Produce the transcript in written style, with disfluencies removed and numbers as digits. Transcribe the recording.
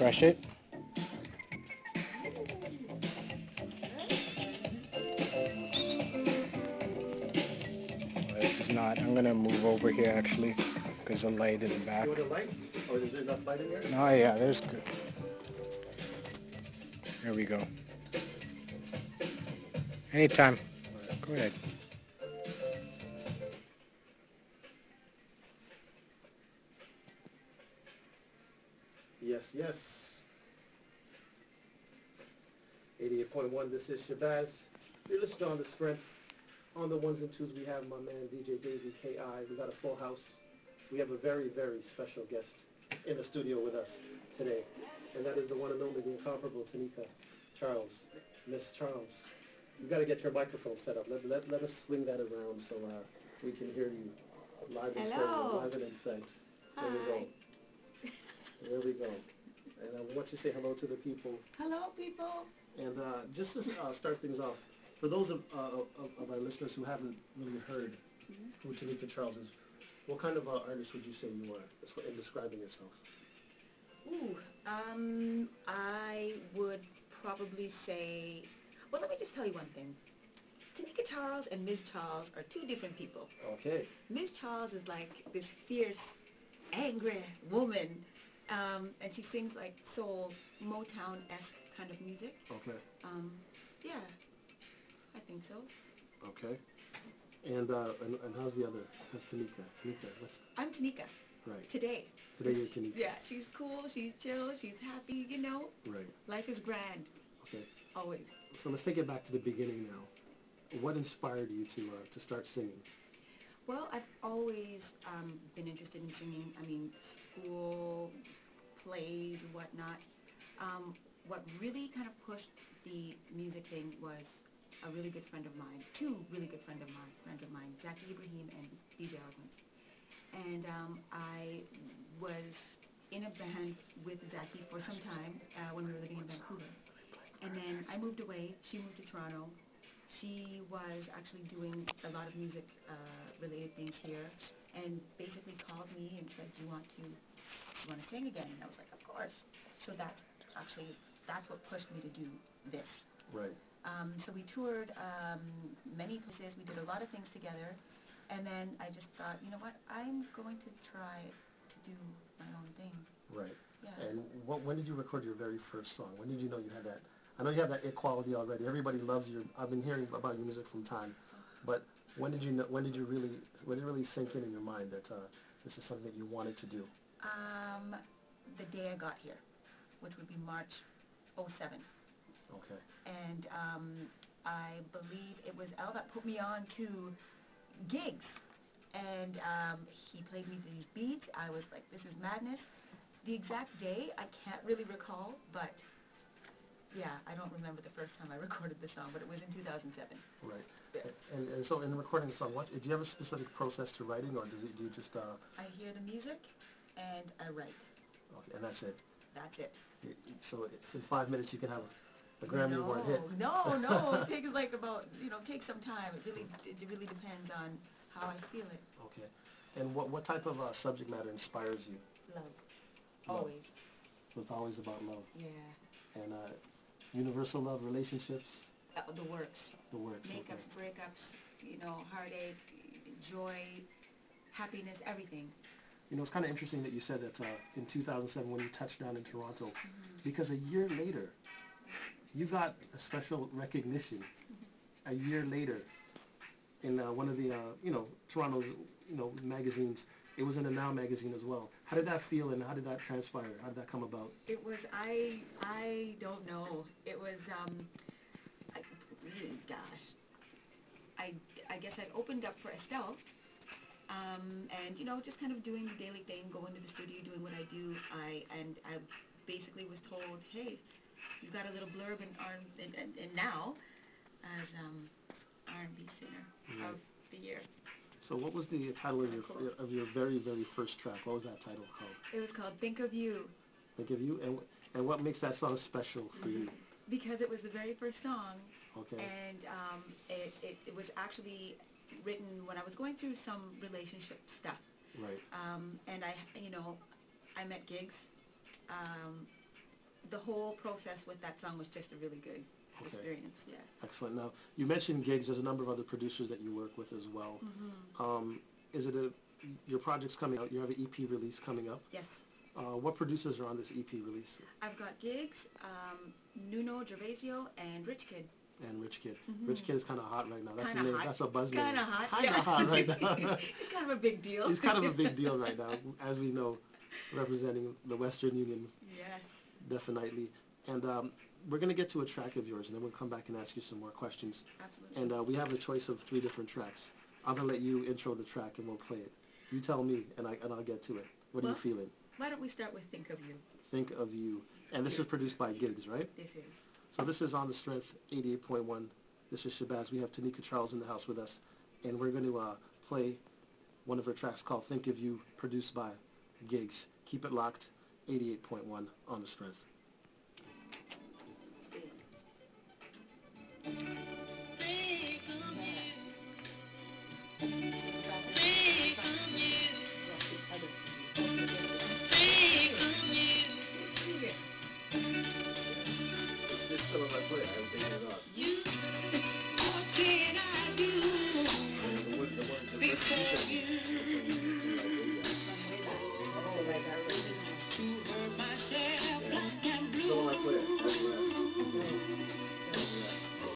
refresh it. This is not. I'm gonna move over here actually, because the light in the back. You want a light? Or is there enough light in there? Oh yeah, there's good. There we go. Anytime. Go ahead. Yes, yes. 88.1, this is Shabazz. You're listening on the Sprint. On the ones and twos, we have my man DJ Davey K.I. We got a full house. We have a very, very special guest in the studio with us today. And that is the one and only, the incomparable Tanika Charles. Miss Charles, you got to get your microphone set up. Let us swing that around so we can hear you live and stereo, live and in effect. There we go. There we go. And I want you to say hello to the people. Hello, people. And just to start things off, for those of our listeners who haven't really heard who Tanika Charles is, what kind of artist would you say you are in describing yourself? Ooh, I would probably say, well, let me just tell you one thing. Tanika Charles and Ms. Charles are two different people. Okay. Ms. Charles is like this fierce, angry woman, and she sings like soul, Motown-esque kind of music. Okay. Yeah, I think so. Okay. And how's the other? How's Tanika? Tanika, what's... I'm Tanika. Right. Today. Today you're Tanika. Yeah, she's cool, she's chill, she's happy, you know. Right. Life is grand. Okay. Always. So let's take it back to the beginning now. What inspired you to start singing? Well, I've always been interested in singing. I mean, school, plays, whatnot. What really kind of pushed the music thing was a really good friend of mine, two really good friends of mine, Jackie Ibrahim and DJ Eloquence. And I was in a band with Jackie for some time when we were living in Vancouver. And then I moved away. She moved to Toronto. She was actually doing a lot of music related things here, and basically called me and said, "Do you want to sing again?" And I was like, "Of course." So that's what pushed me to do this. Right. So we toured many places. We did a lot of things together, and then I just thought, you know what? I'm going to try to do my own thing. Right. Yeah. And when did you record your very first song? When did you know you had that? I know you have that it quality already. Everybody loves your. I've been hearing about your music from time, but when did you know? When did it really sink in your mind that this is something that you wanted to do? The day I got here, which would be March '07. Okay. And I believe it was Al that put me on to gigs, and he played me these beats. I was like, this is madness. The exact day I can't really recall, but yeah, I don't remember the first time I recorded the song, but it was in 2007. Right. Yeah. And so in recording the song, do you have a specific process to writing, or do you just... I hear the music, and I write. Okay, and that's it? That's it. So in 5 minutes you can have a Grammy Award hit? No, it takes like about, takes some time. It really depends on how I feel it. Okay. And what type of subject matter inspires you? Love. Always. So it's always about love. Yeah. And universal love, relationships? The works. The works. Makeups, okay. breakups, heartache, joy, happiness, everything. It's kind of interesting that you said that in 2007 when you touched down in Toronto, because a year later, you got a special recognition. A year later, in one of the Toronto's magazines. It was in the Now magazine as well. How did that feel, and how did that transpire? How did that come about? It was I don't know. It was gosh. I guess I'd opened up for Estelle, and just kind of doing the daily thing, going to the studio, doing what I do. I basically was told, hey, you've got a little blurb in Now as R&B singer of the year. So what was the title of your very, very first track? What was that title called? It was called Think of You. Think of You? And what makes that song special for you? Because it was the very first song. Okay. And it was actually written when I was going through some relationship stuff. Right. And I met gigs. the whole process with that song was just a really good experience. Yeah. Excellent. Now, you mentioned gigs. There's a number of other producers that you work with as well. Is it your project's coming out? You have an EP release coming up. Yes. What producers are on this EP release? I've got Gigs, Nuno Gervasio, and Rich Kid. And Rich Kid. Rich Kid is kind of hot right now. That's Kinda hot. That's a buzz name. Kind of hot. Kind of hot right now. He's kind of a big deal. He's kind of a big deal right now, as we know, representing the Western Union. Yes. Definitely. And we're going to get to a track of yours, and then we'll come back and ask you some more questions. Absolutely. And we have a choice of 3 different tracks. I'm going to let you intro the track, and we'll play it. You tell me, and I'll get to it. What are you feeling? Why don't we start with Think of You? Think of You. And this is produced by Gigs, right? This is. So this is On the Strength, 88.1. This is Shabazz. We have Tanika Charles in the house with us, and we're going to play one of her tracks called Think of You, produced by Gigs. Keep it locked, 88.1 On the Strength.